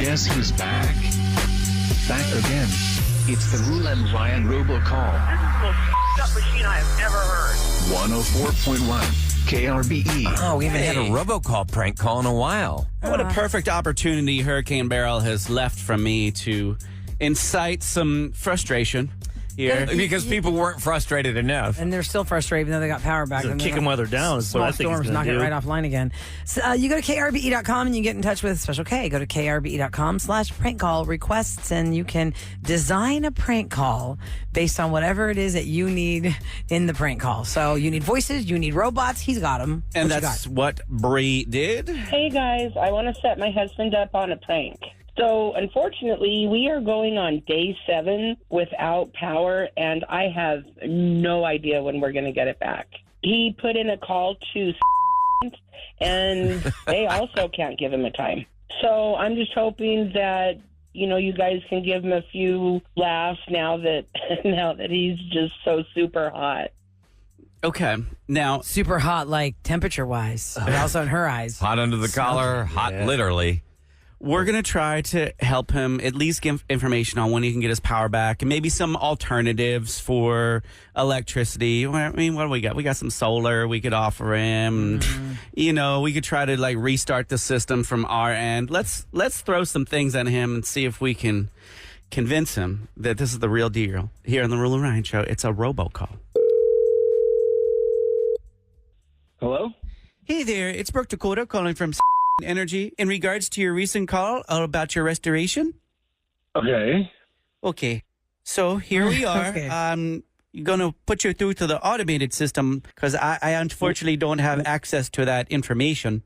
Guess who's back? Back again. It's the Roula and Ryan Robo call. This is the most up machine I have ever heard. 104.1 KRBE. Oh, we haven't had a robocall prank call in a while. What a perfect opportunity Hurricane Beryl has left from me to incite some frustration here. Because people weren't frustrated enough. And they're still frustrated even though they got power back. Kick them while they're down is what I think he's storms going knock to it do. right offline again. So, you go to krbe.com and you get in touch with Special K. Go to krbe.com/prank call requests and you can design a prank call based on whatever it is that you need in the prank call. So you need voices, you need robots. He's got them. And that's what Bree did. Hey guys, I want to set my husband up on a prank. So unfortunately, we are going on day 7 without power, and I have no idea when we're going to get it back. He put in a call to and they also can't give him a time. So I'm just hoping that, you guys can give him a few laughs now that he's just so super hot. Okay. Now, super hot, like temperature-wise, but also in her eyes. Hot under the collar, hot literally. we're going to try to help him at least give information on when he can get his power back and maybe some alternatives for electricity. I mean, what do we got? We got some solar we could offer him. You know, we could try to like restart the system from our end. Let's throw some things at him and see if we can convince him that this is the real deal. Here on the Roula and Ryan Show, it's a Robo call. Hello? Hey there, it's Brooke Dakota calling from Energy in regards to your recent call about your restoration. Okay. Okay, so here we are. Okay. I'm going to put you through to the automated system because I unfortunately don't have access to that information.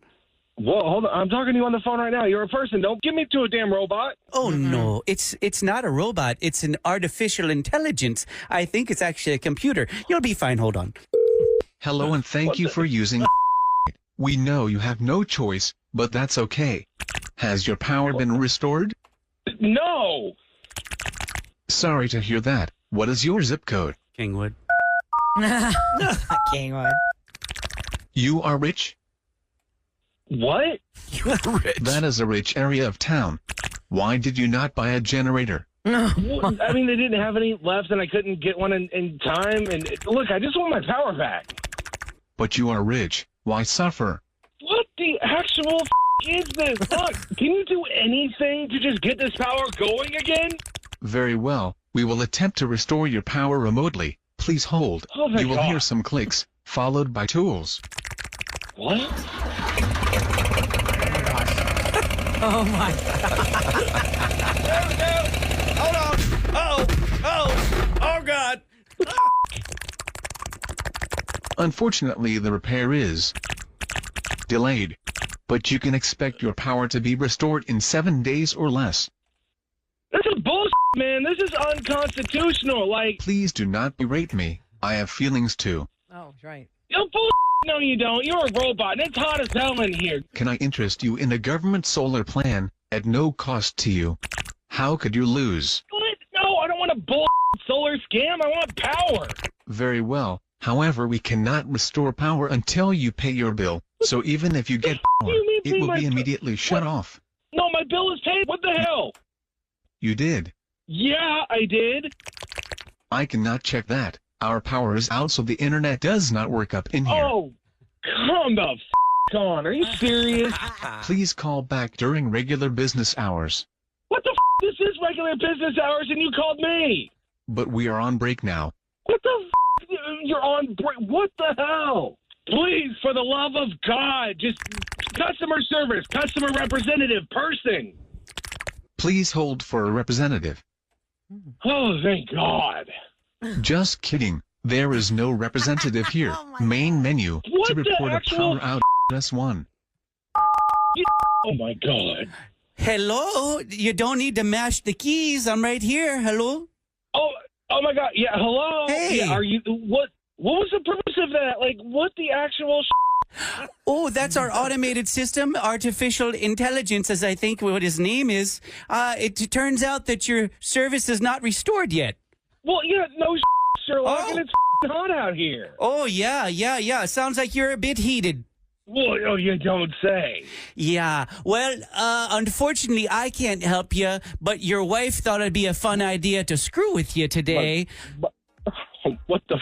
Well, hold on. I'm talking to you on the phone right now. You're a person. Don't give me to a damn robot. Oh, no, it's not a robot. It's an artificial intelligence. I think it's actually a computer. You'll be fine. Hold on. Hello and thank you for using. We know you have no choice, but that's okay. Has your power been restored? No. Sorry to hear that. What is your zip code? Kingwood. Kingwood. You are rich? What? You're rich. That is a rich area of town. Why did you not buy a generator? Well, I mean, they didn't have any left, and I couldn't get one in time. And look, I just want my power back. But you are rich. Why suffer? What the actual is this? Look, can you do anything to just get this power going again? Very well. We will attempt to restore your power remotely. Please hold. Oh my You will God. hear some clicks, followed by tools. What? Oh my God. Hold on. Oh, God. Unfortunately, the repair is delayed. But you can expect your power to be restored in 7 days or less. This is bullshit, man. This is unconstitutional. Like, Please do not berate me. I have feelings too. Oh, right. you're bullshit. No, you don't. You're a robot, and it's hot as hell in here. Can I interest you in a government solar plan at no cost to you? How could you lose? What? No, I don't want a bullshit solar scam. I want power. Very well. However, we cannot restore power until you pay your bill. So even if you get power, You mean it pay will my be bill? immediately shut off. No, my bill is paid. What the hell? You did. Yeah, I did. I cannot check that. Our power is out, so the internet does not work up in here. Oh, come the on. Are you serious? Please call back during regular business hours. What the This is regular business hours, and you called me. But we are on break now. What the You're on break. What the hell? Please, for the love of God, just customer service, customer representative, person. Please hold for a representative. Oh, thank God. Just kidding. There is no representative here. Main menu. What To the report a actual power out. Press 1. Oh, my God. Hello? You don't need to mash the keys. I'm right here. Hello? Oh, my God. Yeah, hello? Hey. Yeah, are you, what was the purpose of that? Like, what the actual Oh, that's our automated system, artificial intelligence, as I think what his name is. It turns out that your service is not restored yet. Well, yeah, no Sherlock, Oh. and it's hot out here. Oh, yeah. Sounds like you're a bit heated. Well, oh, you don't say. Yeah. Well, unfortunately, I can't help you, but your wife thought it'd be a fun idea to screw with you today. What the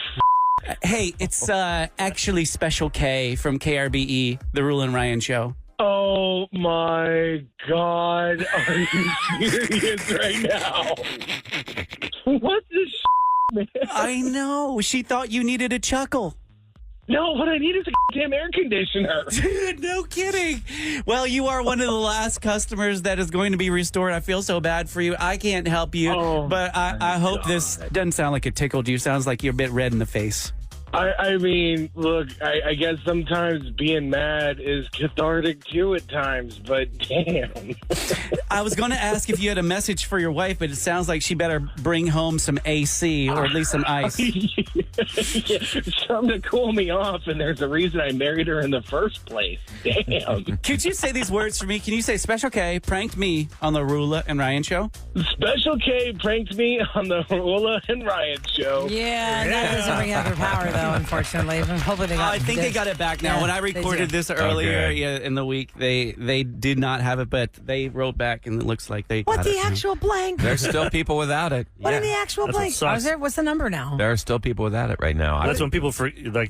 Hey, it's actually Special K from KRBE, the Roula and Ryan show. Oh, my God. Are you serious right now? What the man? I know. She thought you needed a chuckle. No, what I need is a damn air conditioner. No kidding. Well, you are one of the last customers that is going to be restored. I feel so bad for you. I can't help you, but I hope this doesn't sound like it tickled you. Sounds like you're a bit red in the face. I mean, look, I guess sometimes being mad is cathartic too at times, but damn. I was going to ask if you had a message for your wife, but it sounds like she better bring home some AC or at least some ice. Yeah, something to cool me off, and there's a reason I married her in the first place. Damn. Could you say these words for me? Can you say Special K pranked me on the Roula and Ryan show? Special K pranked me on the Roula and Ryan show. Yeah, that doesn't bring out their power, though, unfortunately. Hopefully they got I think they got it back now. Yeah, when I they recorded do. this earlier Okay. in the week, they did not have it, but they wrote back, and it looks like they What got the it. actual blank? There's still people without it. What in the actual That's what blank? sucks. What's the number now? There are still people without it right now. That's when people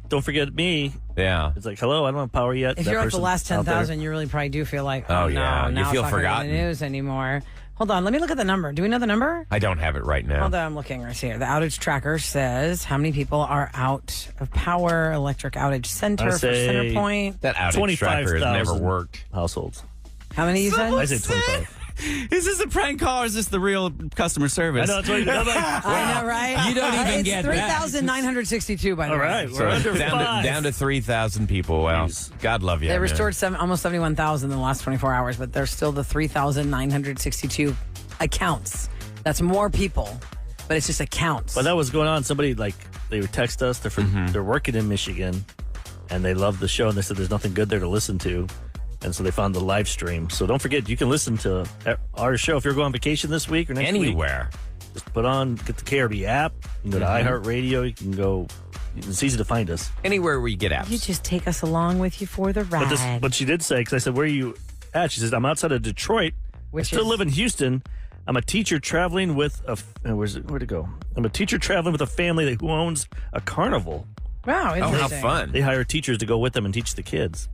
don't forget me. Yeah. It's like, hello, I don't have power yet. If That you're at the person's last out there. 10,000, you really probably do feel like, Oh, oh, yeah. no, You now feel it's not gonna be forgotten. in the news anymore. Hold on, let me look at the number. Do we know the number? I don't have it right now. Hold on, I'm looking right here. The outage tracker says how many people are out of power, electric outage center I for say- Centerpoint. That outage tracker has never 25,000 worked. households. How many you said? I say 25. Is this a prank call or is this the real customer service? I know, that's what I'm like, I know, right? You don't even it's get that. 3,962, by the all way. right, So we're under down five. down to 3,000 people. Well, Jeez. God love you. They man. restored almost 71,000 in the last 24 hours, but there's still the 3,962 accounts. That's more people, but it's just accounts. But that was going on. Somebody, they would text us. They're they're working in Michigan, and they love the show, and they said there's nothing good there to listen to. And so they found the live stream. So don't forget, you can listen to our show if you're going on vacation this week or next week. Anywhere. Just get the KRB app. You can go to iHeartRadio. You can go. It's easy to find us. Anywhere where you get apps. You just take us along with you for the ride. But she did say, because I said, where are you at? She says, I'm outside of Detroit. I still live in Houston. I'm a teacher traveling with where'd it go? I'm a teacher traveling with a family who owns a carnival. Wow, Oh, how interesting. fun. They hire teachers to go with them and teach the kids.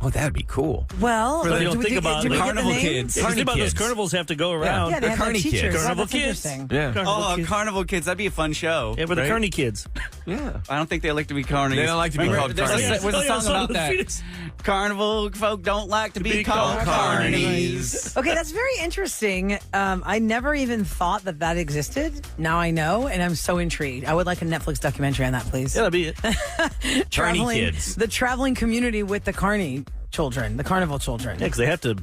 Oh, that'd be cool. Well, But they don't do we think about do we the get the carnival names? kids. Yeah, 'cause think about those kids. carnivals have to go around. Yeah, they The have their Carney teachers. kids. Oh, Carnival that's kids. interesting. Yeah. Oh, kids. Carnival Kids. That'd be a fun show. Yeah, we're the Right. Carney kids. Yeah. I don't think they like to be carnies. They don't like to be called There's carnies. There's a song Son about of that. Phoenix. Carnival folk don't like to be called carnies. Okay, that's very interesting. I never even thought that existed. Now I know, and I'm so intrigued. I would like a Netflix documentary on that, please. Yeah, that'd be it. Carney Traveling- kids. The traveling community with the carny children, the carnival children. Yeah, because they have to.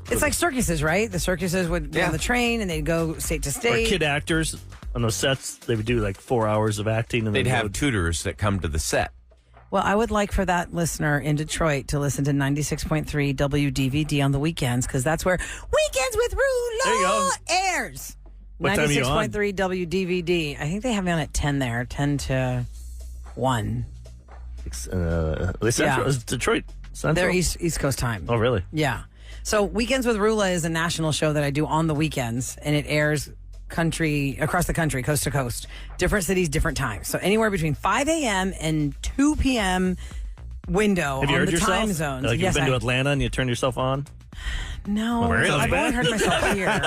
It's like circuses, right? The circuses would be on the train, and they'd go state to Or state. kid actors on those sets. They would do like 4 hours of acting, and They'd then have go- tutors that come to the set. Well, I would like for that listener in Detroit to listen to 96.3 WDVD on the weekends, because that's where Weekends with Roula There you go. airs. What time are you on? 96.3 WDVD. I think they have me on at 10 there, 10 to 1. Central. Yeah. Is Detroit Central? They're East Coast time. Oh, really? Yeah. So Weekends with Roula is a national show that I do on the weekends, and it airs across the country, coast to coast, different cities, different times. So anywhere between 5 a.m. and 2 p.m. window Have you on heard the yourself? time zones. Like Yes, you've been to I- Atlanta and you turn yourself on? No, really? I've only heard myself here. You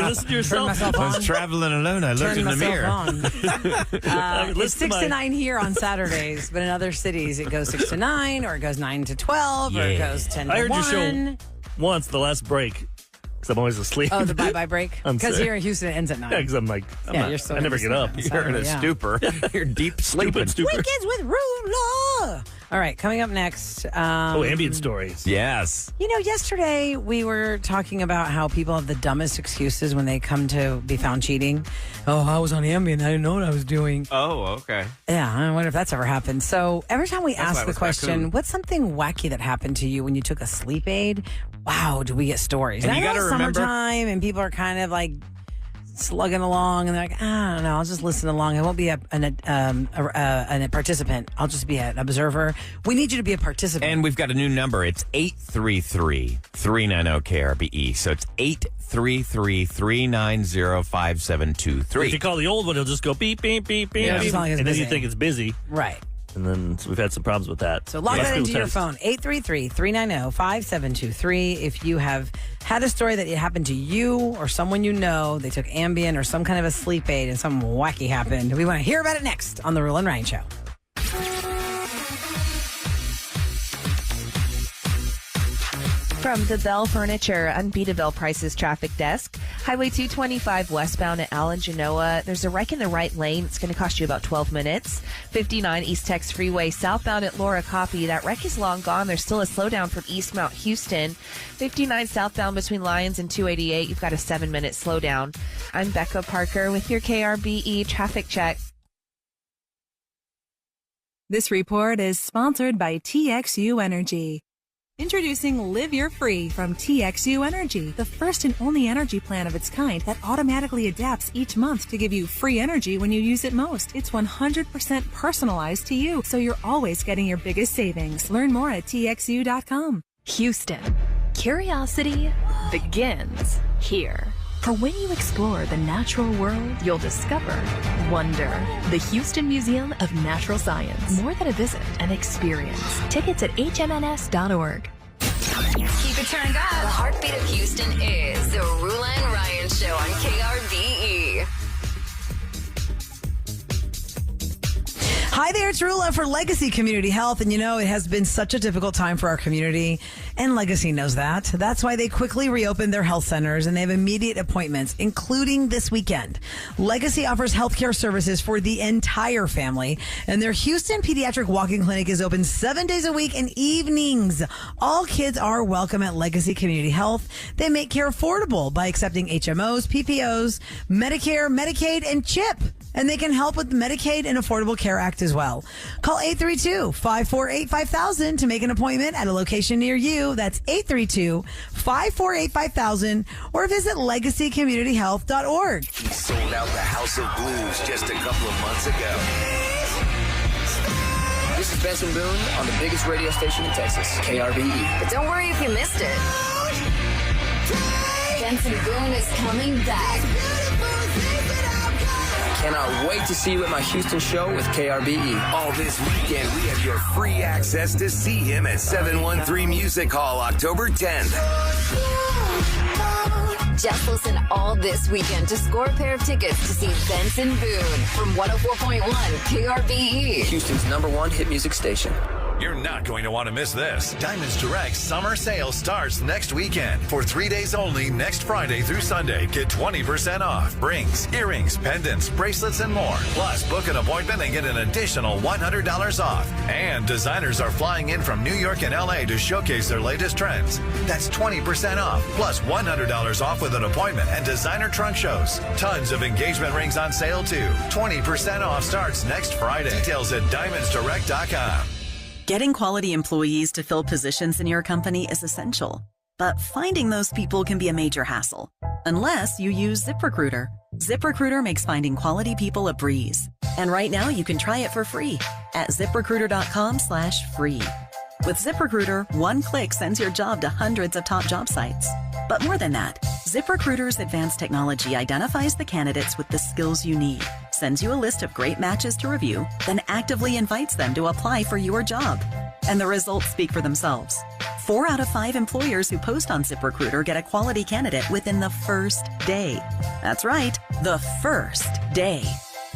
listen to Turn yourself? myself on. traveling alone. I Turn myself on. Listen It's 6 to 9 here on Saturdays, but in other cities it goes 6 to 9, or it goes 9 to 12, or it Yeah. goes 10 to I heard 1. your show once, the last break, because I'm always asleep. Oh, the bye-bye break? I'm Because sick. here in Houston it ends at 9. Yeah, because I'm like, I never get up. You're in a Yeah. stupor. You're deep sleeping. Stupid. Weekends with Roula. All right, coming up next. Ambien stories. Yes. You know, yesterday we were talking about how people have the dumbest excuses when they come to be found cheating. Oh, I was on Ambien. I didn't know what I was doing. Oh, okay. Yeah, I wonder if that's ever happened. So every time we why ask it the was question, raccoon. what's something wacky that happened to you when you took a sleep aid? Wow, do we get stories? And I you know gotta it's remember- summertime and people are kind of like slugging along, and they're like, I don't know, I'll just listen along. I won't be a participant. I'll just be an observer. We need you to be a participant. And we've got a new number. It's 833-390-KRBE. So it's 833-390-5723. If you call the old one, it'll just go beep, beep, beep, beep, Yeah, beep. as long as And then busy. you think it's busy. Right. And then we've had some problems with that. So log that into your phone, 833-390-5723. If you have had a story that it happened to you or someone you know, they took Ambien or some kind of a sleep aid and something wacky happened. We want to hear about it next on The Roula and Ryan Show. From the Bell Furniture Unbeatable Prices Traffic Desk, Highway 225 westbound at Allen Genoa. There's a wreck in the right lane. It's going to cost you about 12 minutes. 59 East Tex Freeway southbound at Laura Coffey. That wreck is long gone. There's still a slowdown from East Mount Houston. 59 southbound between Lyons and 288. You've got a 7-minute slowdown. I'm Becca Parker with your KRBE traffic check. This report is sponsored by TXU Energy. Introducing Live Your Free from TXU Energy, the first and only energy plan of its kind that automatically adapts each month to give you free energy when you use it most. It's 100% personalized to you, so you're always getting your biggest savings. Learn more at TXU.com. Houston. Curiosity begins here. For when you explore the natural world, you'll discover wonder. The Houston Museum of Natural Science. More than a visit, an experience. Tickets at hmns.org. Keep it turned up. The heartbeat of Houston is the Roula and Ryan Show on KRBE. Hi there, it's Roula for Legacy Community Health. And you know, it has been such a difficult time for our community, and Legacy knows that. That's why they quickly reopened their health centers, and they have immediate appointments, including this weekend. Legacy offers healthcare services for the entire family, and their Houston Pediatric Walk-In Clinic is open 7 days a week and evenings. All kids are welcome at Legacy Community Health. They make care affordable by accepting HMOs, PPOs, Medicare, Medicaid, and CHIP. And they can help with the Medicaid and Affordable Care Act as well. Call 832-548-5000 to make an appointment at a location near you. That's 832-548-5000 or visit legacycommunityhealth.org. He sold out the House of Blues just a couple of months ago. This is Benson Boone on the biggest radio station in Texas, KRBE. But don't worry if you missed it. Benson Boone is coming back. Cannot wait to see you at my Houston show with KRBE. All this weekend, we have your free access to see him at 713 Music Hall, October 10th. Just listen all this weekend to score a pair of tickets to see Benson Boone from 104.1 KRBE. Houston's #1 hit music station. You're not going to want to miss this. Diamonds Direct summer sale starts next weekend. For 3 days only, next Friday through Sunday, get 20% off. Rings, earrings, pendants, bracelets, and more. Plus, book an appointment and get an additional $100 off. And designers are flying in from New York and LA to showcase their latest trends. That's 20% off, plus $100 off with an appointment and designer trunk shows. Tons of engagement rings on sale, too. 20% off starts next Friday. Details at diamondsdirect.com. Getting quality employees to fill positions in your company is essential, but finding those people can be a major hassle, unless you use ZipRecruiter. ZipRecruiter makes finding quality people a breeze. And right now you can try it for free at ZipRecruiter.com/free. With ZipRecruiter, one click sends your job to hundreds of top job sites. But more than that, ZipRecruiter's advanced technology identifies the candidates with the skills you need, sends you a list of great matches to review, then actively invites them to apply for your job. And the results speak for themselves. 4 out of 5 employers who post on ZipRecruiter get a quality candidate within the first day. That's right, the first day.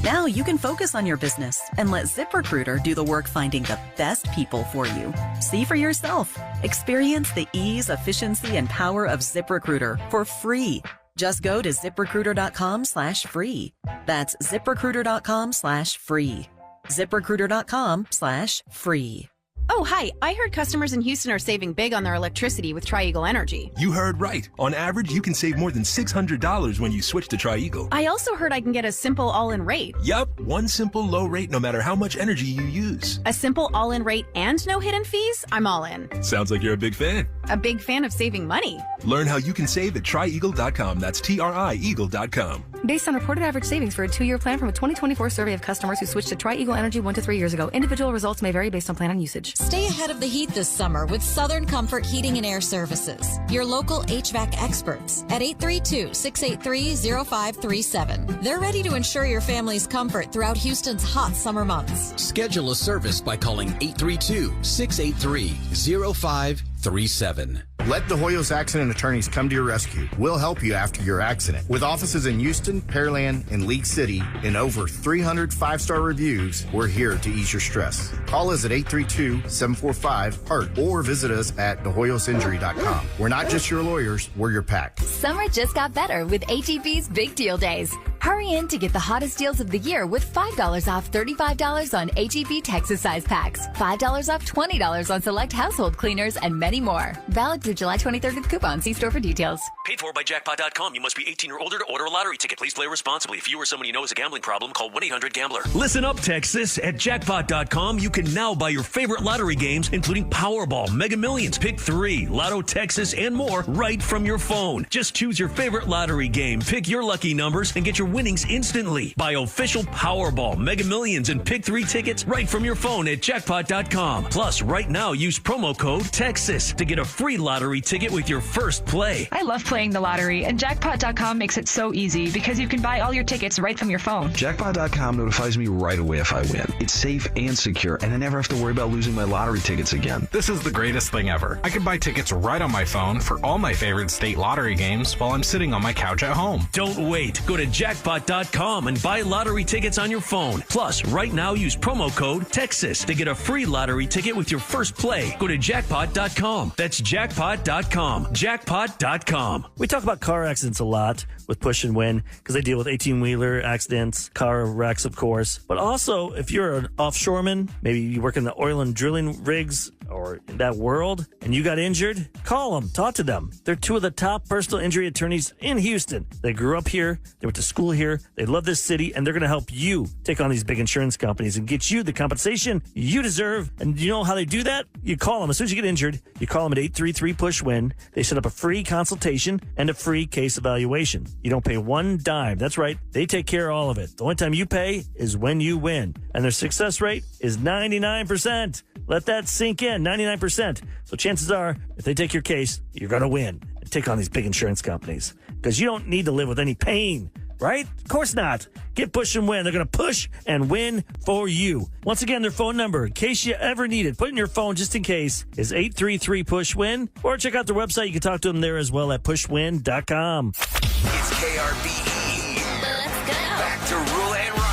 Now you can focus on your business and let ZipRecruiter do the work finding the best people for you. See for yourself. Experience the ease, efficiency, and power of ZipRecruiter for free. Just go to ZipRecruiter.com/free. That's ZipRecruiter.com/free. ZipRecruiter.com/free. Oh, hi. I heard customers in Houston are saving big on their electricity with Tri-Eagle Energy. You heard right. On average, you can save more than $600 when you switch to Tri-Eagle. I also heard I can get a simple all-in rate. Yup, one simple low rate no matter how much energy you use. A simple all-in rate and no hidden fees? I'm all in. Sounds like you're a big fan. A big fan of saving money. Learn how you can save at trieagle.com. That's TRIEagle.com. Based on reported average savings for a 2-year plan from a 2024 survey of customers who switched to Tri-Eagle Energy 1 to 3 years ago. Individual results may vary based on plan and usage. Stay ahead of the heat this summer with Southern Comfort Heating and Air Services, your local HVAC experts at 832-683-0537. They're ready to ensure your family's comfort throughout Houston's hot summer months. Schedule a service by calling 832-683-0537. Let the Hoyos Accident Attorneys come to your rescue. We'll help you after your accident. With offices in Houston, Pearland, and League City, and over 300 5-star reviews, we're here to ease your stress. Call us at 832-745-HEART or visit us at thehoyosinjury.com. We're not just your lawyers, we're your pack. Summer just got better with HEB's Big Deal Days. Hurry in to get the hottest deals of the year with $5 off $35 on HEB Texas size packs, $5 off $20 on select household cleaners, and many more. Valid through July 23rd with coupon. See store for details. Paid for by jackpot.com. You must be 18 or older to order a lottery ticket. Please play responsibly. If you or someone you know has a gambling problem, call 1-800-GAMBLER. Listen up, Texas. At jackpot.com, you can now buy your favorite lottery games, including Powerball, Mega Millions, Pick 3, Lotto Texas, and more, right from your phone. Just choose your favorite lottery game, pick your lucky numbers, and get your winnings instantly. Buy official Powerball, Mega Millions, and Pick 3 tickets right from your phone at jackpot.com. Plus, right now, use promo code TEXAS to get a free lottery ticket with your first play. I love playing the lottery, and jackpot.com makes it so easy because you can buy all your tickets right from your phone. Jackpot.com notifies me right away if I win. It's safe and secure, and I never have to worry about losing my lottery tickets again. This is the greatest thing ever. I can buy tickets right on my phone for all my favorite state lottery games while I'm sitting on my couch at home. Don't wait. Go to jackpot.com and buy lottery tickets on your phone. Plus, right now, use promo code TEXAS to get a free lottery ticket with your first play. Go to jackpot.com. That's jackpot.com. Jackpot.com. We talk about car accidents a lot with Push and Win because they deal with 18-wheeler accidents, car wrecks, of course. But also, if you're an offshoreman, maybe you work in the oil and drilling rigs or in that world, and you got injured, call them, talk to them. They're two of the top personal injury attorneys in Houston. They grew up here, they went to school here, they love this city, and they're going to help you take on these big insurance companies and get you the compensation you deserve. And you know how they do that? You call them. As soon as you get injured, you call them at 833-PUSH-WIN. They set up a free consultation and a free case evaluation. You don't pay one dime. That's right. They take care of all of it. The only time you pay is when you win. And their success rate is 99%. Let that sink in, 99%. So chances are, if they take your case, you're going to win and take on these big insurance companies. Because you don't need to live with any pain, right? Of course not. Get Push and Win. They're going to push and win for you. Once again, their phone number, in case you ever need it, put in your phone just in case, is 833-PUSH-WIN. Or check out their website. You can talk to them there as well at pushwin.com. It's KRBE. Let's go. Back to Roula and Ryan.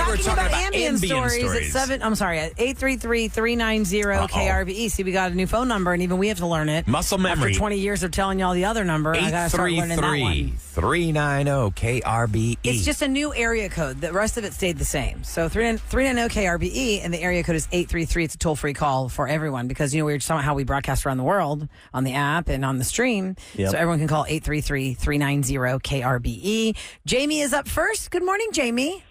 We're talking about Ambien stories at 833-390-KRBE. See, we got a new phone number, and even we have to learn it. Muscle memory. After 20 years of telling y'all the other number, I got to start learning that one. 833-390-KRBE. It's just a new area code. The rest of it stayed the same. So 390-KRBE, and the area code is 833. It's a toll-free call for everyone because, you know, we were just talking about how we broadcast around the world on the app and on the stream. Yep. So everyone can call 833-390-KRBE. Jamie is up first. Good morning, Jamie.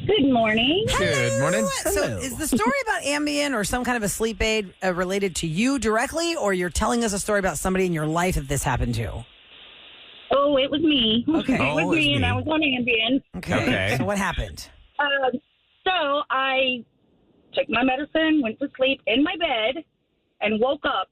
Good morning. Good morning. So is the story about Ambien or some kind of a sleep aid related to you directly, or you're telling us a story about somebody in your life that this happened to? Oh, it was me. Okay. It was me, and I was on Ambien. Okay. So what happened? So I took my medicine, went to sleep in my bed, and woke up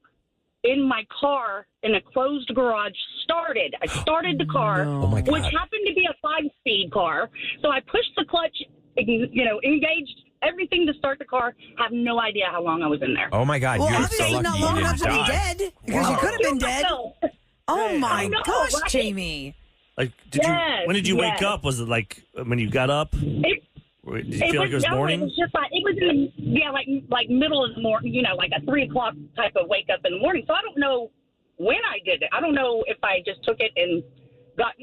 in my car in a closed garage. I started the car, which happened to be a 5-speed car. So I pushed the clutch, engaged everything to start the car. Have no idea how long I was in there. Oh my God! Well, you're obviously so lucky not long you enough didn't to be die. dead because you could have been dead. Oh my gosh, right? Jamie! Like, Yes, when did you wake yes. up? Was it like when you got up? Did you feel like it was morning? It was just like, it was in the, like middle of the morning, like a 3 o'clock type of wake up in the morning. So I don't know when I did it. I don't know if I just took it and I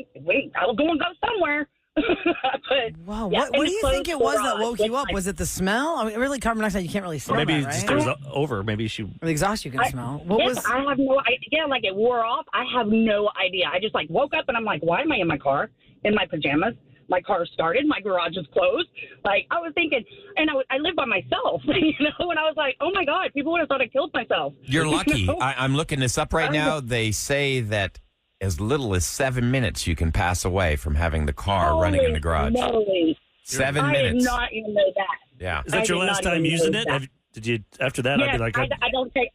was going to go somewhere, But, wow, yeah, what do you think it was that woke you up? Like, Was it the smell? I mean, really, carbon monoxide, you can't really smell Maybe that, right? just it was over. Maybe she... The exhaust you can smell. What yes, was... I have no idea. Like, it wore off. I have no idea. I just, like, woke up and I'm like, why am I in my car, in my pajamas? My car started. My garage is closed. Like, I was thinking, and I live by myself, you know, and I was like, oh, my God, people would have thought I killed myself. You're lucky. You know? I'm looking this up right now. They say that as little as 7 minutes you can pass away from having the car running in the garage. Moly. 7 I minutes. did not even know that. Yeah. Is that your last time using it? Did you, after that, Yes, I'd be like... I don't take,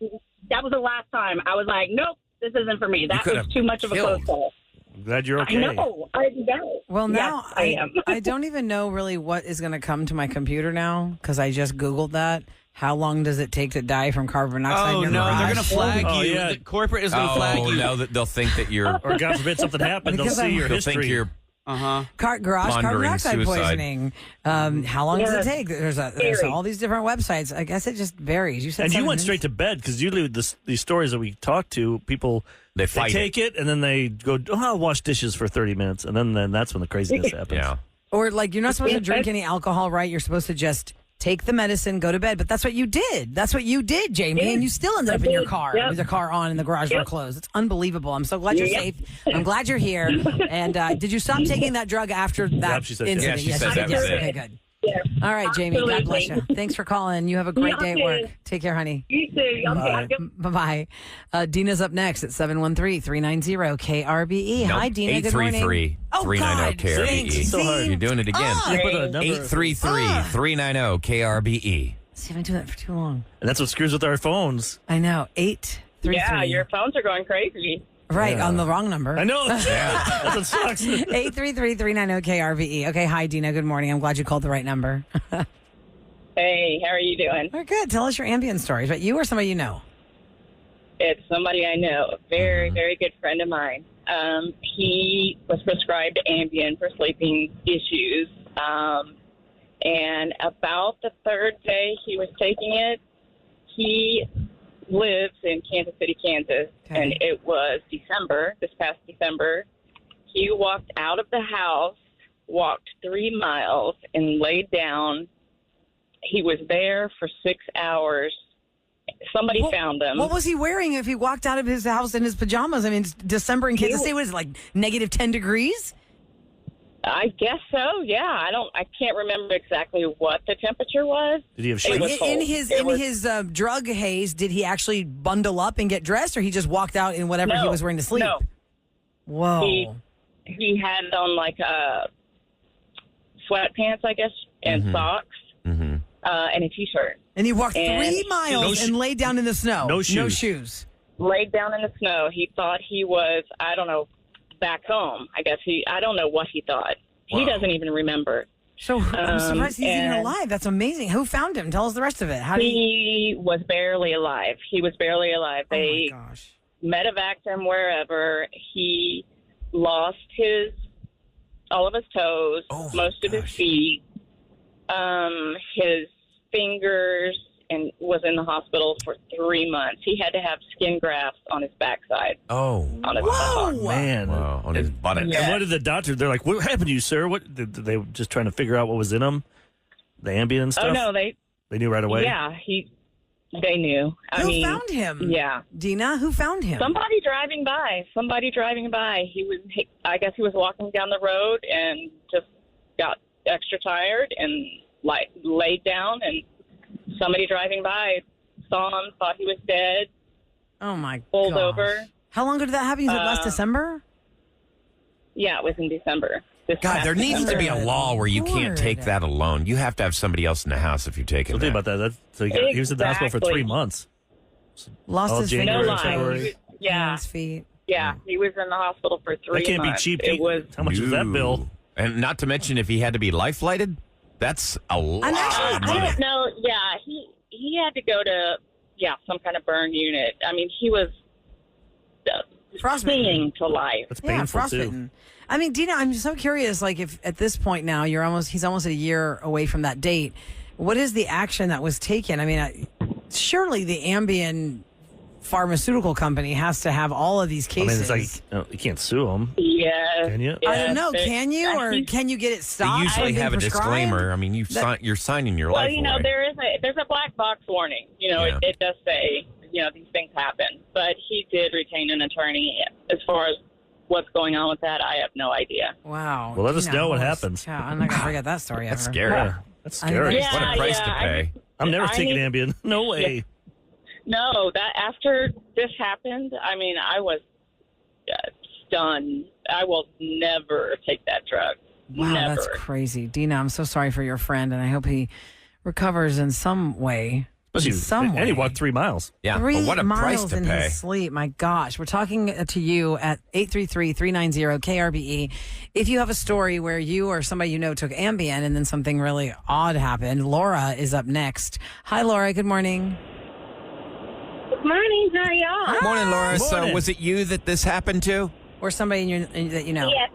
that was the last time. I was like, nope, this isn't for me. That could was have too much of a close call. I'm glad you're okay. I know. I know. Well, now yes, I am. I don't even know really what is going to come to my computer now because I just Googled that. How long does it take to die from carbon monoxide? Oh, in your no, garage? they're going to flag Oh, you. yeah. The corporate is going to flag you. No, they'll think that you're... Or God forbid something happened, they'll Because see your They'll think history. you're... Garage carbon Pondering monoxide suicide. poisoning. How long does it take? There's Very. all these different websites. I guess it just varies. You said And you 7 went minutes? straight to bed because usually with these stories that we talk to, people They fight take it and then they go, oh, I'll wash dishes for 30 minutes. And then that's when the craziness happens. Yeah. Or like you're not supposed to drink any alcohol, right? You're supposed to just take the medicine, go to bed. But that's what you did. That's what you did, Jamie. And you still ended up in your car with the car on and the garage door closed. It's unbelievable. I'm so glad you're safe. I'm glad you're here. And did you stop taking that drug after that Yep, she said incident? yes. Yeah, she said that was it. Okay, good. Yeah. All right, Jamie. God bless you. Absolutely. Thanks for calling. You have a great day at work. Take care, honey. You too. Bye. Bye-bye. Dina's up next at 713-390-KRBE. Hi, Dina. Good morning. 833-390-KRBE. So hard. You're doing it again. You put a number- 833-390-KRBE. See, I've been doing that for too long. And that's what screws with our phones. I know. 833. Yeah, your phones are going crazy. Right, on the wrong number. I know. That's what sucks. 833-390-KRBE. Okay, hi, Dina. Good morning. I'm glad you called the right number. Hey, how are you doing? We're good. Tell us your Ambien stories. But you or somebody you know? It's somebody I know, a very, very good friend of mine. He was prescribed Ambien for sleeping issues. And about the third day he was taking it, he lives in Kansas City, Kansas, and it was December, this past December. He walked out of the house, walked 3 miles, and laid down. He was there for 6 hours. Somebody found him. What was he wearing if he walked out of his house in his pajamas? I mean, it's December in Kansas City. What is it, like negative 10 degrees? I guess so. Yeah, I can't remember exactly what the temperature was. Did he have It was cold. In his drug haze, did he actually bundle up and get dressed, or he just walked out in whatever he was wearing to sleep? No. Whoa. He had on like sweatpants, I guess, and socks, and a T-shirt. And he walked 3 miles and laid down in the snow. No shoes. No shoes. Laid down in the snow. He thought he was, I don't know, back home. I guess I don't know what he thought. He doesn't even remember. So I'm surprised he's even alive. That's amazing. Who found him? Tell us the rest of it. He was barely alive. He was barely alive. They medevaced him wherever. He lost all of his toes, most of his feet, his fingers, and was in the hospital for 3 months. He had to have skin grafts on his backside. Oh, on his Man. Wow, on his buttocks. And what did the doctor, they're like, what happened to you, sir? What they were just trying to figure out what was in him? The Ambien and stuff? Oh, no, they knew right away? Yeah, they knew. Who found him? Yeah. Dina, who found him? Somebody driving by. I guess he was walking down the road and just got extra tired and laid down, and somebody driving by saw him, thought he was dead. Oh, my Pulled gosh. over. How long ago did that happen? You said last December? Yeah, it was in December. God, there needs to be a law where you can't take that alone. You have to have somebody else in the house if you're taking So think about that. He was in the hospital for 3 months. Lost his January, fingers, February. Yeah. hands, feet. Yeah, he was in the hospital for 3 months. That can't be cheap. It was. How much is that bill? And not to mention if he had to be life flighted, that's a lot of I money. don't know. Yeah, he had to go to some kind of burn unit. I mean, he was clinging to life. That's Yeah, painful, frostbitten. I mean, Dina, I'm so curious. Like, if at this point now he's almost a year away from that date. What is the action that was taken? I mean, surely the Ambien pharmaceutical company has to have all of these I mean, cases. it's like you can't sue them. Yeah. Can you? I don't know. Can you, or can you get it stopped? They usually from being have a prescribed? disclaimer. I mean, you're signing your Well, life you know, away. there's a black box warning. You know, Yeah. it does say, you know, these things happen. But he did retain an attorney. As far as what's going on with that, I have no idea. Wow. Well, let us Tina know what Hollis. happens. Yeah, I'm not gonna forget that story That's ever. scary. Yeah, that's scary. Yeah, what a price to pay. I'm never I taking need- Ambien. No way. Yeah. No, that after this happened, I mean, I was stunned. I will never take that drug. Wow, Never. that's crazy. Dina, I'm so sorry for your friend, and I hope he recovers in some way. Especially, in some way. and he walked 3 miles. Yeah, 3 but what a price miles to in pay. his sleep. My gosh. We're talking to you at 833-390-KRBE. If you have a story where you or somebody you know took Ambien and then something really odd happened, Laura is up next. Hi, Laura. Good morning. Good morning. How are y'all? Good morning, Laura. So Morning. was it you that this happened to? Or somebody that you know? Yes,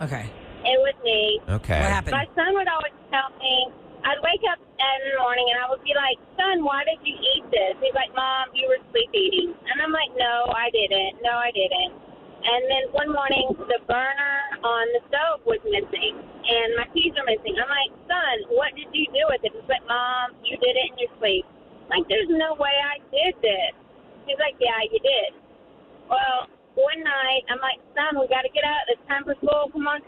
Okay. it was me. Okay. What happened? My son would always tell me, I'd wake up in the morning and I would be like, son, why did you eat this? He's like, Mom, you were sleep eating. And I'm like, no, I didn't. No, I didn't. And then one morning, the burner on the stove was missing and my keys are missing. I'm like, son, what did you do with it? He's like, Mom, you did it in your sleep. Like, there's no way I did this. He's like, yeah, you did. Well, one night, I'm like, son, we got to get out. It's time for school. Come on.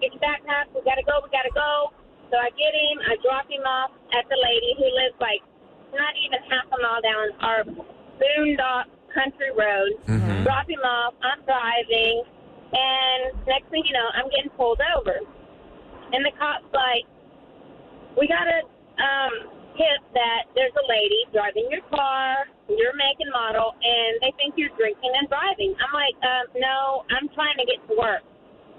Get your backpack. We got to go. So I get him. I drop him off at the lady who lives, like, not even half a mile down our boondock country road. Mm-hmm. Drop him off. I'm driving. And next thing you know, I'm getting pulled over. And the cop's like, we got to hit that there's a lady driving your car, your make and model, and they think you're drinking and driving. I'm like, no, I'm trying to get to work.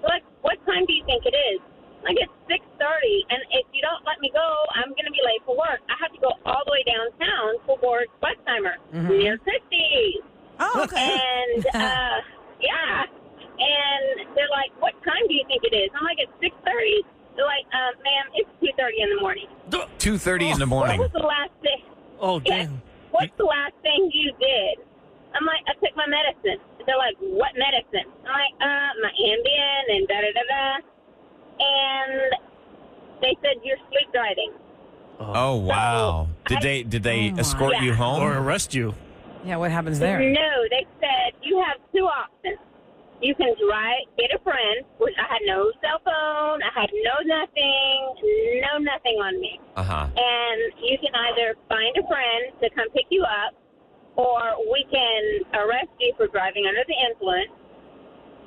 Like, what time do you think it is? Like, it's 6:30, and if you don't let me go, I'm going to be late for work. I have to go all the way downtown towards Westheimer, near Christie's. Oh, okay. And, yeah. And they're like, what time do you think it is? I'm like, it's 6:30. They're like, ma'am, it's 2:30 in the morning. 2:30 in the morning. What was the last thing? Oh, Yes. damn. What's the last thing you did? I'm like, I took my medicine. They're like, what medicine? I'm like, my Ambien and da-da-da-da. And they said, you're sleep driving. Oh, wow. Did they escort you home? Or arrest you? Yeah, what happens there? No, they said, you have two options. You can drive, get a friend, which I had no cell phone, I had no nothing on me. Uh-huh. And you can either find a friend to come pick you up, or we can arrest you for driving under the influence,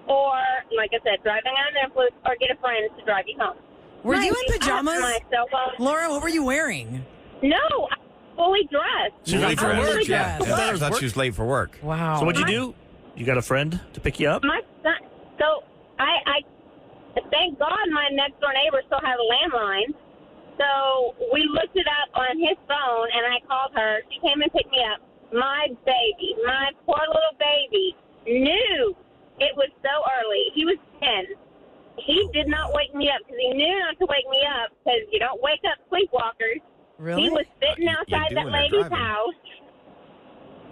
or, like I said, driving under the influence, or get a friend to drive you home. Were you in I had pajamas? my cell phone. Laura, what were you wearing? No, I'm fully dressed. She was late for I'm work. fully Yeah. dressed. I thought she was late for work. Wow. So what'd you do? You got a friend to pick you up? My son, so I thank God my next door neighbor still has a landline. So we looked it up on his phone, and I called her. She came and picked me up. My baby, my poor little baby, knew it was so early. He was 10. He did not wake me up because he knew not to wake me up because you don't wake up sleepwalkers. Really? He was sitting You outside do that when they're lady's driving. house.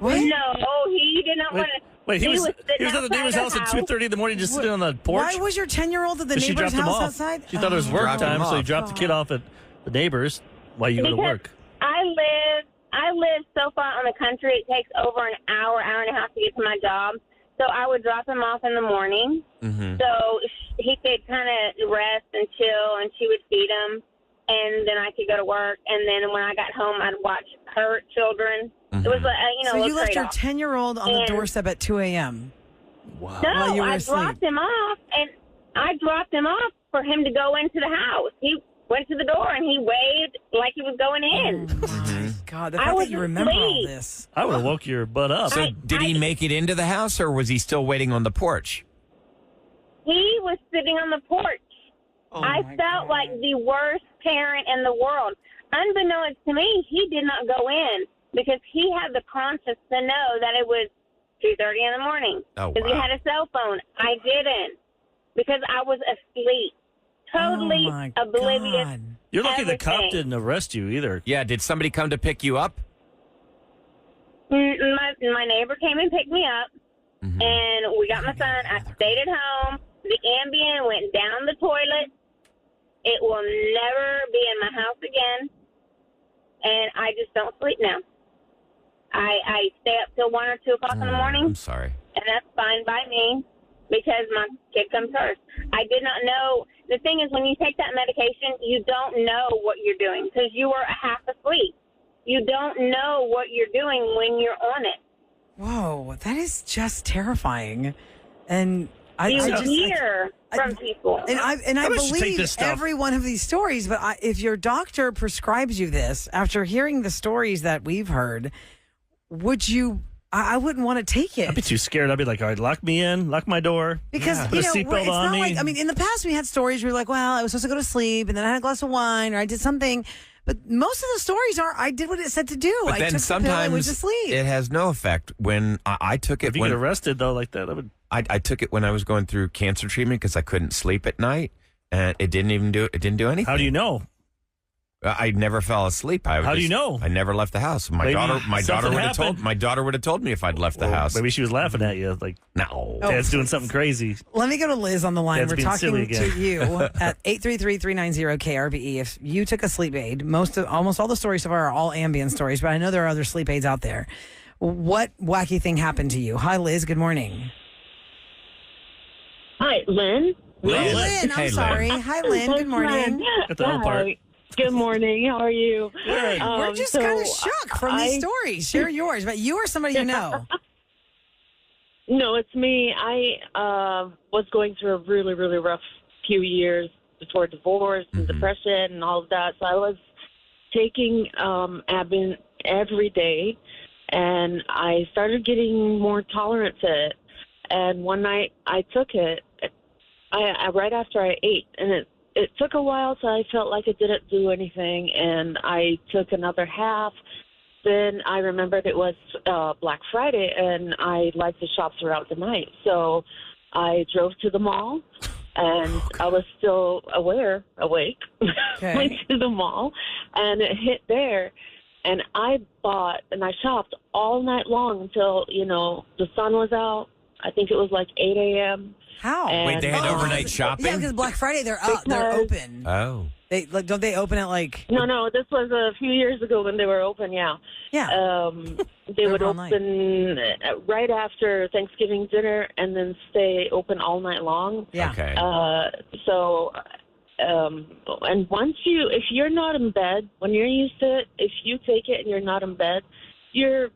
What? No, he did not want to. Wait, he was at the outside neighbor's her house at 2:30 in the morning, just sitting on the porch. Why was your 10-year-old at the 'Cause she neighbor's dropped him house off. outside? She thought it was work Dropped him time, so he off. dropped the kid off at the neighbor's while you go to Because work. I live so far on the country, it takes over an hour and a half to get to my job. So I would drop him off in the morning. Mm-hmm. So he could kind of rest and chill, and she would feed him. And then I could go to work. And then when I got home, I'd watch her children. It was, So a you left your trade-off. 10-year-old on the And- doorstep at 2 a.m. Wow. While No, you were I asleep. dropped him off, and I dropped him off for him to go into the house. He went to the door, and he waved like he was going in. God, the I fact was that you remember all asleep. this. I would have woke your butt up. So did he make it into the house, or was he still waiting on the porch? He was sitting on the porch. I felt like the worst parent in the world. Unbeknownst to me, he did not go in because he had the conscience to know that it was 2:30 in the morning. Oh, Because he wow. had a cell phone. I didn't because I was asleep. Totally Oh, my oblivious. God. You're lucky the cop everything. didn't arrest you either. Yeah, did somebody come to pick you up? My neighbor came and picked me up, and we got my son. I stayed at home. The Ambien went down the toilet. It will never be in my house again, and I just don't sleep now. I stay up till 1 or 2 o'clock in the morning. I'm sorry. And that's fine by me because my kid comes first. I did not know. The thing is, when you take that medication, you don't know what you're doing because you are half asleep. You don't know what you're doing when you're on it. Whoa, that is just terrifying. And I just hear from people. And I believe every one of these stories, but if your doctor prescribes you this, after hearing the stories that we've heard, would you... I wouldn't want to take it. I'd be too scared. I'd be like, all right, lock me in, lock my door. Because, put a seatbelt it's on not me. like, I mean, in the past we had stories where you're like, well, I was supposed to go to sleep and then I had a glass of wine or I did something. But most of the stories are, I did what it said to do. But I then took the pill and went to sometimes sleep. it has no effect. When I took it, if you get arrested though, like that would. I took it when I was going through cancer treatment because I couldn't sleep at night, and it didn't do anything. How do you know? I never fell asleep. How do you know? I never left the house. My daughter would have told me if I'd left the house. Maybe she was laughing at you, like, no, Dad's doing something crazy. Let me go to Liz on the line. Dad's We're being talking silly again. to you at 833-390-KRBE. If you took a sleep aid, almost all the stories so far are all Ambien stories, but I know there are other sleep aids out there. What wacky thing happened to you? Hi, Liz. Good morning. Hi, Lynn. Lynn, I'm sorry. Hi, Lynn. Good morning. Hi. Good morning. How are you? Good. We're just kind of shook from these stories. Share yours, but you or somebody you know. No, it's me. I was going through a really, really rough few years before divorce and depression and all of that. So I was taking Ambien every day, and I started getting more tolerant to it. And one night I took it right after I ate, and it took a while, so I felt like it didn't do anything, and I took another half. Then I remembered it was Black Friday, and I like to shop throughout the night. So I drove to the mall, and I was still awake. Okay. Went to the mall, and it hit there. And I bought, and I shopped all night long until, the sun was out. I think it was like 8 a.m. How? And, Wait, they had overnight shopping? Yeah, because Black Friday, they're open. Oh. Don't they open at like... No, this was a few years ago when they were open, yeah. Yeah. They would open right after Thanksgiving dinner and then stay open all night long. Yeah. Okay. And if you're not in bed, when you're used to it, if you take it and you're not in bed, you're,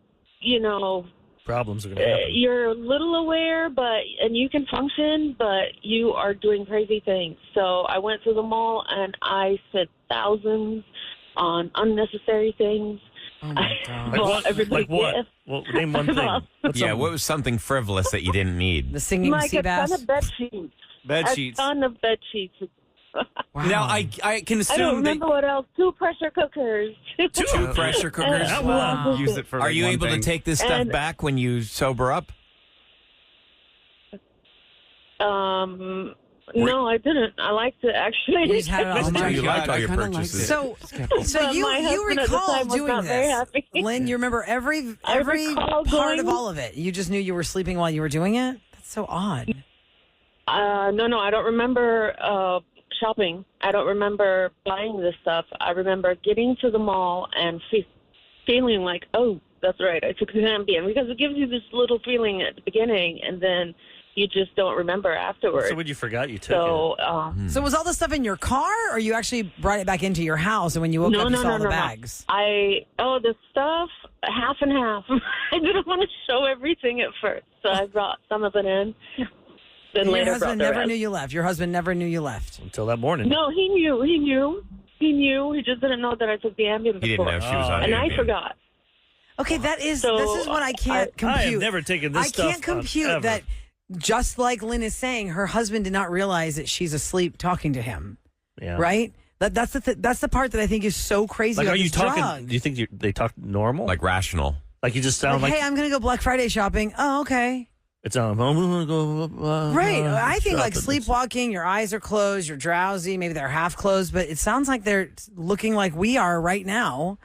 problems are going to happen. You're a little aware, and you can function, but you are doing crazy things. So I went to the mall and I spent thousands on unnecessary things. Oh my God. Like what? Well, name one thing. What was something frivolous that you didn't need? The singing sea bass? A ton of bed sheets. Bed sheets. A ton of bed sheets. Wow. Now, I can assume I don't remember what else. 2 pressure cookers. Two pressure cookers? Wow. use it for. Are like you one able thing. to take this stuff back when you sober up? No, I didn't. I like to actually. You just had it all night. You like all your kinda like purchases. it. So But you my husband at the recall time was doing not very this. happy. Lynn, you remember every recall part of going- all of it. You just knew you were sleeping while you were doing it? That's so odd. No, I don't remember shopping. I don't remember buying this stuff. I remember getting to the mall and feeling like, oh, that's right, I took the Ambien, because it gives you this little feeling at the beginning, and then you just don't remember afterwards. So when you forgot you took it. So was all the stuff in your car, or you actually brought it back into your house, and when you woke up, you saw all the bags? The stuff, half and half. I didn't want to show everything at first, so I brought some of it in. Then Your husband never knew you left. Your husband never knew you left. Until that morning. No, he knew. He just didn't know that I took the Ambien before. He didn't know she was on And Ambien. I forgot. Okay, this is what I can't compute. I have never taken this stuff I can't compute ever. that, just like Lynn is saying, her husband did not realize that she's asleep talking to him. Yeah. Right? That's the part that I think is so crazy. Like, about are you this talking? drug. Do you think they talk normal? Like rational. Like you just sound like hey, I'm going to go Black Friday shopping. Oh, okay. it's I'm going to go. Right. I think like shopping. sleepwalking, your eyes are closed, you're drowsy, maybe they're half closed, but it sounds like they're looking like we are right now.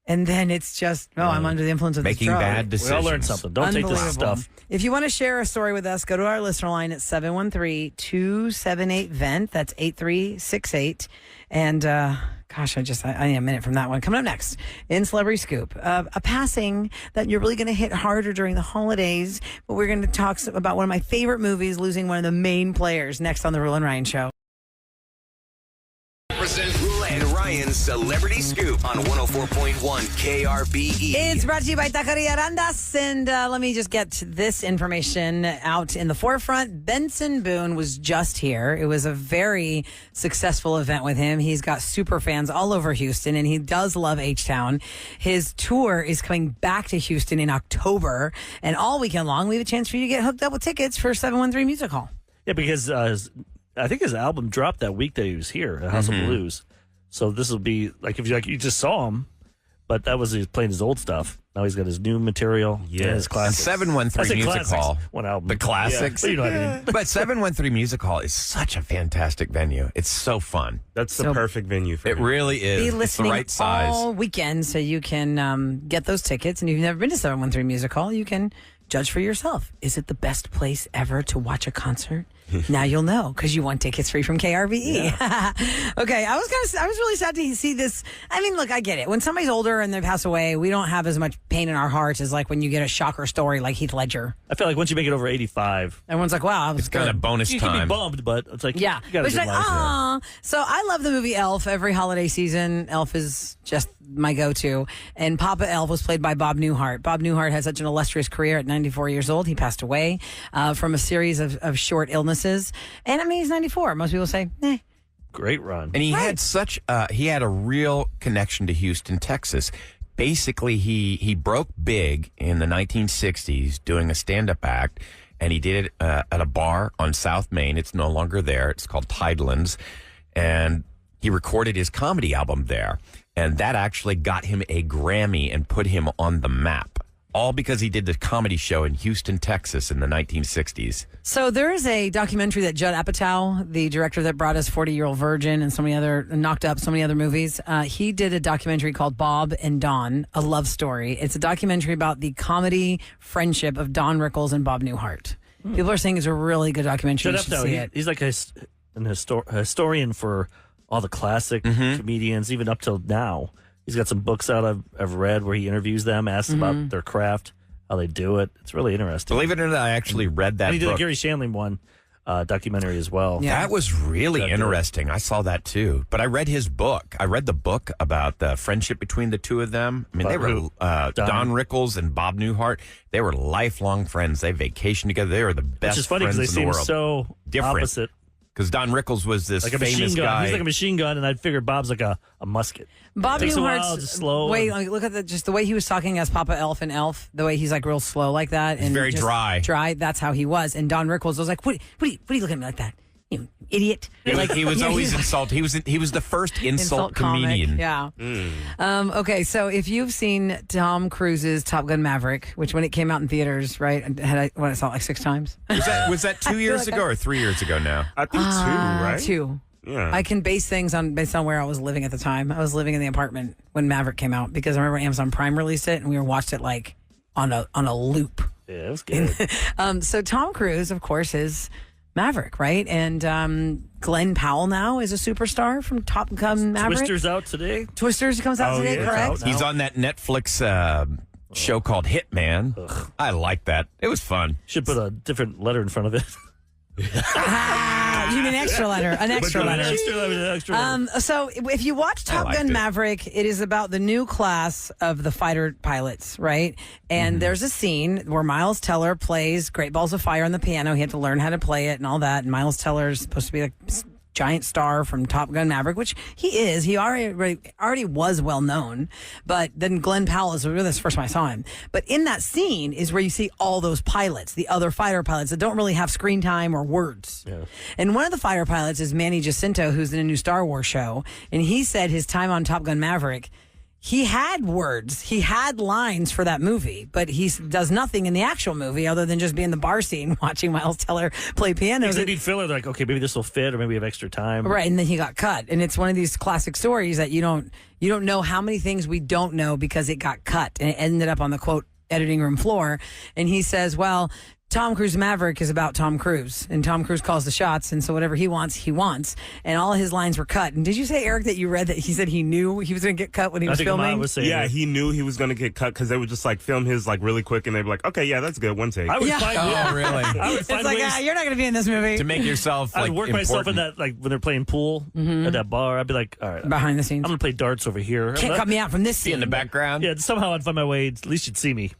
And then it's just, I'm under the influence of this Making drug. bad decisions. We all learned something. Don't take this stuff. If you want to share a story with us, go to our listener line at 713-278-VENT. That's 8368. And gosh, I need a minute from that one. Coming up next in Celebrity Scoop, a passing that you're really going to hit harder during the holidays. But we're going to talk about one of my favorite movies, losing one of the main players, next on the Roula and Ryan Show. Present Roula and Ryan's Celebrity Scoop on 104.1 KRBE. It's brought to you by Taqueria Arandas. And let me just get this information out in the forefront. Benson Boone was just here. It was a very successful event with him. He's got super fans all over Houston, and he does love H-Town. His tour is coming back to Houston in October. And all weekend long, we have a chance for you to get hooked up with tickets for 713 Music Hall. Yeah, because I think his album dropped that week that he was here at House of Blues. So this will be like if you just saw him, but that was he was playing his old stuff. Now he's got his new material. Yeah, his classics. 713 Music Hall. One album. The classics. Yeah, but you know what I mean. But 713 Music Hall is such a fantastic venue. It's so fun. That's the perfect venue for it. him. Really is. Be It's the listening right size. all weekend so you can get those tickets. And if you've never been to 713 Music Hall, you can judge for yourself. Is it the best place ever to watch a concert? Now you'll know because you won tickets free from KRBE. Yeah. Okay, I was really sad to see this. I mean, look, I get it. When somebody's older and they pass away, we don't have as much pain in our hearts as like when you get a shocker story like Heath Ledger. I feel like once you make it over 85, everyone's like, "Wow, it's kind of bonus you time." You can be bummed, but it's like yeah, you gotta but it's like, ah. So I love the movie Elf. Every holiday season, Elf is just my go-to. And Papa Elf was played by Bob Newhart. Bob Newhart had such an illustrious career at 94 years old. He passed away from a series of short illnesses. And I mean, he's 94. Most people say, great run. And he had such, he had a real connection to Houston, Texas. Basically, he broke big in the 1960s doing a stand-up act, and he did it at a bar on South Main. It's no longer there. It's called Tidelands. And he recorded his comedy album there. And that actually got him a Grammy and put him on the map. All because he did the comedy show in Houston, Texas in the 1960s. So there is a documentary that Judd Apatow, the director that brought us 40-Year-Old Virgin and knocked up so many other movies, he did a documentary called Bob and Don, A Love Story. It's a documentary about the comedy friendship of Don Rickles and Bob Newhart. People are saying it's a really good documentary. Judd Apatow, he's like a historian for all the classic comedians, even up till now. He's got some books out I've read where he interviews them, asks about their craft, how they do it. It's really interesting. Believe it or not, I actually read that and he did book. a Gary Shandling one documentary as well. Yeah. That was really interesting. I saw that too. But I read his book. I read the book about the friendship between the two of them. I mean, they were Don Rickles and Bob Newhart. They were lifelong friends. They vacationed together. They were the best Which is funny friends because in they the seem world. so different. Opposite. Because Don Rickles was this like a famous machine gun. guy. He's like a machine gun, and I'd figure Bob's like a musket. Bob Newhart's slow. Wait, look at just the way he was talking as Papa Elf and Elf. The way he's like real slow like that, and very just dry. Dry. That's how he was. And Don Rickles was like, "What are you looking at me like that? You idiot!" He was always insulted. He was the first insult comedian. Comic. Yeah. Okay, so if you've seen Tom Cruise's Top Gun Maverick, which when it came out in theaters, right, I saw it like 6 times. Was that 2 years ago or 3 years ago now? I think 2, right? 2. Yeah. I can base things based on where I was living at the time. I was living in the apartment when Maverick came out because I remember Amazon Prime released it and we watched it like on a loop. Yeah, it was good. So Tom Cruise, of course, is Maverick, right? And Glenn Powell now is a superstar from Top Gun Maverick. Twisters out today. Twisters comes out today, correct? He's on that Netflix show called Hitman. Ugh. I like that. It was fun. Should put a different letter in front of it. You mean extra letter? An extra letter. Extra letter. So if you watch Top Gun Maverick, it is about the new class of the fighter pilots, right? And there's a scene where Miles Teller plays Great Balls of Fire on the piano. He had to learn how to play it and all that. And Miles Teller is supposed to be a giant star from Top Gun Maverick, which he is. He already was well known. But then Glenn Powell is really the first time I saw him. But in that scene is where you see all those pilots, the other fighter pilots that don't really have screen time or words. Yeah. And one of the fighter pilots is Manny Jacinto, who's in a new Star Wars show. And he said his time on Top Gun Maverick, he had words, he had lines for that movie, but he does nothing in the actual movie other than just be in the bar scene watching Miles Teller play piano. Because they need filler. They're like, okay, maybe this will fit, or maybe we have extra time. Right, and then he got cut. And it's one of these classic stories that you don't know how many things we don't know because it got cut. And it ended up on the, quote, editing room floor. And he says, well, Tom Cruise Maverick is about Tom Cruise, and Tom Cruise calls the shots, and so whatever he wants, and all of his lines were cut. And did you say, Eric, that you read that he said he knew he was going to get cut when he was filming? He knew he was going to get cut because they would just like film his like really quick, and they'd be like, "Okay, yeah, that's good, one take." I would find really? I would It's find like, ways you're not going to be in this movie. To make yourself I like would work important. myself in that, like when they're playing pool at that bar. I'd be like, all right, Behind the scenes. I'm going to play darts over here. Can't cut me out from this scene. in the background. Yeah, somehow I'd find my way. At least you'd see me.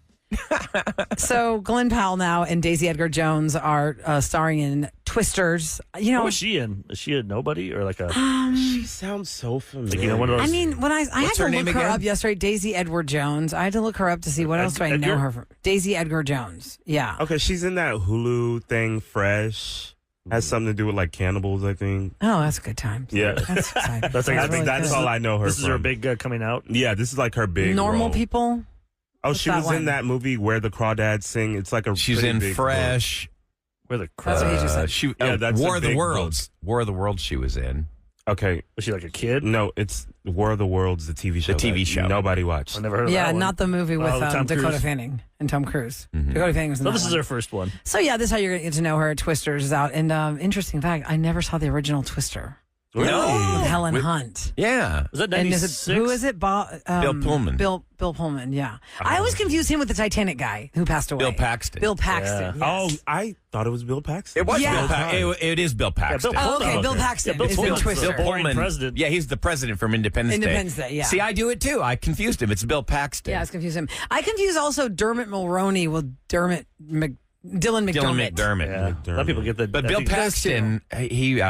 So Glenn Powell now and Daisy Edgar Jones are starring in Twisters. You know, What was she in? Is she a nobody or like a? She sounds so familiar. Like, you know, one of those, I mean, when I had What's to her look name her again? up yesterday, Daisy Edward Jones. I had to look her up to see what else do I know Edgar? her from. Daisy Edgar Jones. Yeah. Okay, she's in that Hulu thing, Fresh. Has something to do with like cannibals, I think. Oh, that's a good time. Yeah, That's exciting. That's I really think that's good. all I know her This from. is her big coming out. Yeah, this is like her big Normal role. people. Oh, What's she that was one? in that movie Where the Crawdads Sing. It's like a She's pretty in big Fresh. Where the That's what he just said. She Yeah, that's War a of the big Worlds. War of the Worlds. She was in. book. Okay, Was she like a kid? no, it's War of the Worlds, the TV show. The TV that show. Nobody watched. I never heard of Yeah, that one. not the movie with Tom Dakota Cruise. Fanning and Tom Cruise. Mm-hmm. Dakota Fanning was in So that this is one. her first one. So yeah, this is how you're going to get to know her. Twisters is out. And interesting fact, I never saw the original Twister. Really? With Helen With- Hunt. Yeah. Was that And 96? who is it? Bill Pullman. Bill Pullman, yeah. I always confuse him with the Titanic guy who passed away. Bill Paxton. Bill Paxton. Yeah. Yes. Oh, I thought it was Bill Paxton. It was Yeah. Bill Paxton. It is Bill Paxton. Bill Oh, okay, Bill Paxton. Yeah, Bill is Pullman's Twister. the boring president. Yeah, he's the president from Independence Day. Independence Day, yeah. See, I do it too. I confused him. It's Bill Paxton. Yeah, I confuse him. I confuse also Dermot Mulroney with Dylan McDermott. Dylan McDermott. Yeah. A lot of people get the. But I Bill think- Paxton, he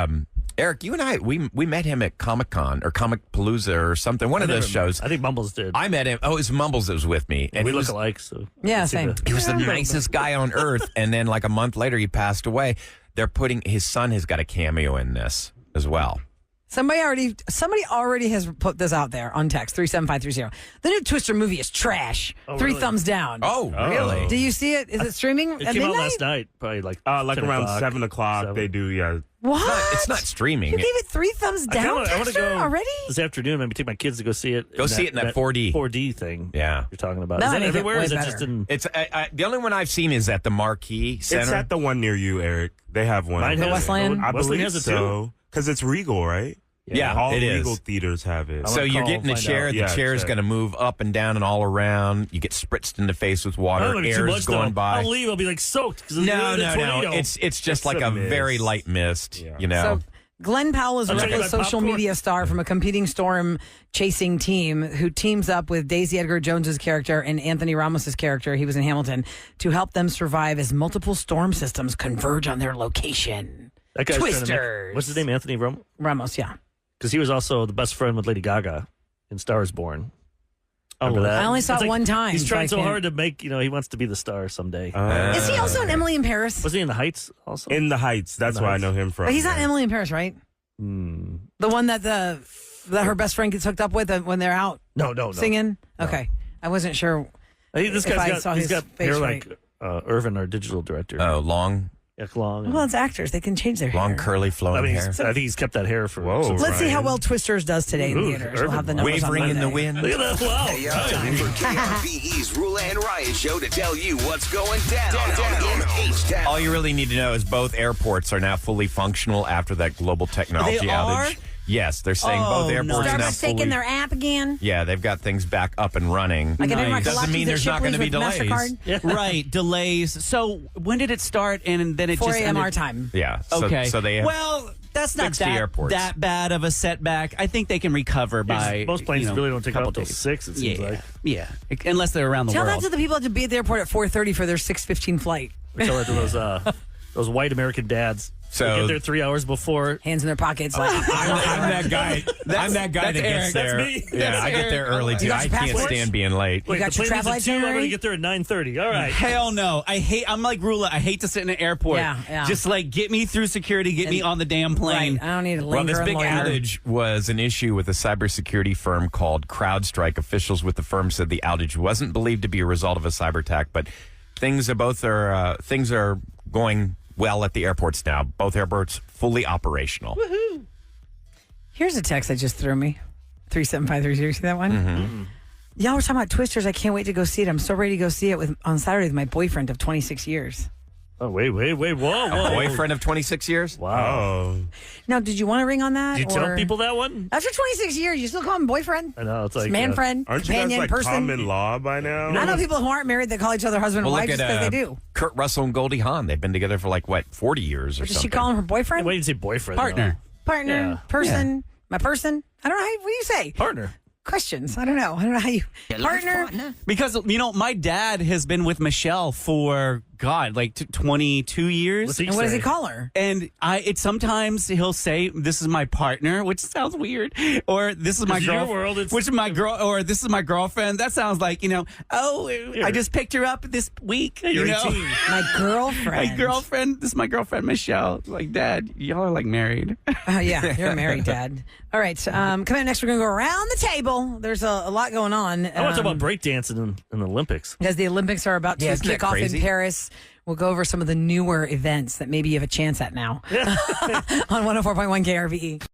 Eric, you and I, we met him at Comic-Con or Comic Palooza or something, one of those shows. I think Mumbles did. I met him. Oh, it was Mumbles that was with me. And we he look was, alike, so. Yeah, you can see same. He was the nicest guy on earth. And then like a month later, he passed away. They're putting, his son has got a cameo in this as well. Somebody already has put this out there on text 37530. The new Twister movie is trash. Oh, 3 really? thumbs down. Oh, really? Do you see it? Is it streaming It at came out midnight? last night, probably like Like 10 around o'clock. 7 o'clock, 7. they do, yeah. What? It's not streaming. You gave it 3 thumbs I kinda down, wanna- I want to Dexter, go already? this afternoon. Maybe take my kids to go see it. Go see it in that 4D. 4D thing. Yeah. You're talking about. That Is might that make it everywhere? way Is it better. just in? It's the only one I've seen is at the Marquee Center. It's at the one near you, Eric. They have one. Mine has it. Westland? I Westland believe has it so. Because it's Regal, right? Yeah, All it is. Regal theaters have it. I So wanna you're call getting a and find chair. out. The Yeah, chair's check. going to move up and down and all around. You get spritzed in the face with water. I don't know, too Air's much, going though. by. I'll leave. I'll be like soaked. No. It's just like a mist. very light mist. Yeah. You know. So Glenn Powell is a I'm talking local about social popcorn. media star from a competing storm chasing team who teams up with Daisy Edgar Jones's character and Anthony Ramos's character, he was in Hamilton, to help them survive as multiple storm systems converge on their location. That guy's trying to make- Twisters. what's his name? Anthony Ramos, yeah. Because he was also the best friend with Lady Gaga in Star is Born. Remember that? I only saw It's it one time, He's so trying I so can't- hard to make, he wants to be the star someday. Is he also in Emily in Paris? Was he in The Heights also? In the Heights. That's In the where Heights. I know him from. But he's not Emily in Paris, right? The one that that her best friend gets hooked up with when they're out No. singing? Okay. I wasn't sure. I think this if I guy's saw got, he's his got face hair right. like Irvin, our digital director. Oh, long Long. Well, it's actors. They can change their long hair. curly flowing I mean, hair. I think he's kept that hair for. Whoa. since- Let's see how well Twisters does today in Ooh, theaters. We'll have the numbers on Wavering in the Monday. wind. Look at that! Wow. Hey, time for KRBE's Roula and Riot Show to tell you what's going down in H-Town. All you really need to know is both airports are now fully functional after that global technology They outage. are? Yes, they're saying both airports are now Starbucks taking fully. their app again. Yeah, they've got things back up and running. I can Nice. Doesn't mean there's not going to be delays. Right, delays. So when did it start? And then it 4 just a.m. ended? our time. Yeah. Okay. So they have well, that's not fixed the that, airports. that bad of a setback. I think they can recover by most planes really don't take off couple till days. 6, it seems like. Yeah, unless they're around the Tell world. that to the people that have to be at the airport at 4:30 for their 6:15 flight. We tell that to Those white American dads. So they get there 3 hours before. Hands in their pockets. Like, I'm that guy. I'm that guy that gets there. That's me. Yeah, I get there early too. I can't stand being late. Wait, got the your plane travel leaves at 2. I'm itinerary? going to get there at 9:30. All right. Hell no. I'm like Roula. I hate to sit in an airport. Yeah. Just like get me through security, get me on the damn plane. Right. I don't need to Well, linger this big and loiter. outage was an issue with a cybersecurity firm called CrowdStrike. Officials with the firm said the outage wasn't believed to be a result of a cyber attack, but things are going well at the airports now. Both airports fully operational. Woohoo! Here's a text that just threw me. 37530. See that one? Mm-hmm. Y'all were talking about Twisters. I can't wait to go see it. I'm so ready to go see it on Saturday with my boyfriend of 26 years. Oh, wait. Whoa. A boyfriend of 26 years? Wow. Now, did you want to ring on that? Did you tell people that one? After 26 years, you still call him boyfriend? I know. It's like man friend, Aren't you companion, guys like person. common law by now? I know people who aren't married that call each other husband and wife just because they do. Kurt Russell and Goldie Hawn. They've been together for 40 years or Does something. she call him her boyfriend? Wait, you say boyfriend. Partner. Partner, person, my person. I don't know. What do you say? Partner. Questions. I don't know how you. Partner. Because, my dad has been with Michelle for, 22 years. And what does he call her? And sometimes he'll say, "This is my partner," which sounds weird, or "This is my girlfriend," which is my girl, or "This is my girlfriend." That sounds like I just picked her up this week. You're 18. My girlfriend. My girlfriend. This is my girlfriend Michelle. Like, Dad, y'all are married. Yeah, you're married, Dad. All right, coming up next, we're going to go around the table. There's a lot going on. I want to talk about breakdancing in the Olympics. Because the Olympics are about to kick off in Paris. We'll go over some of the newer events that maybe you have a chance at now on 104.1 KRVE.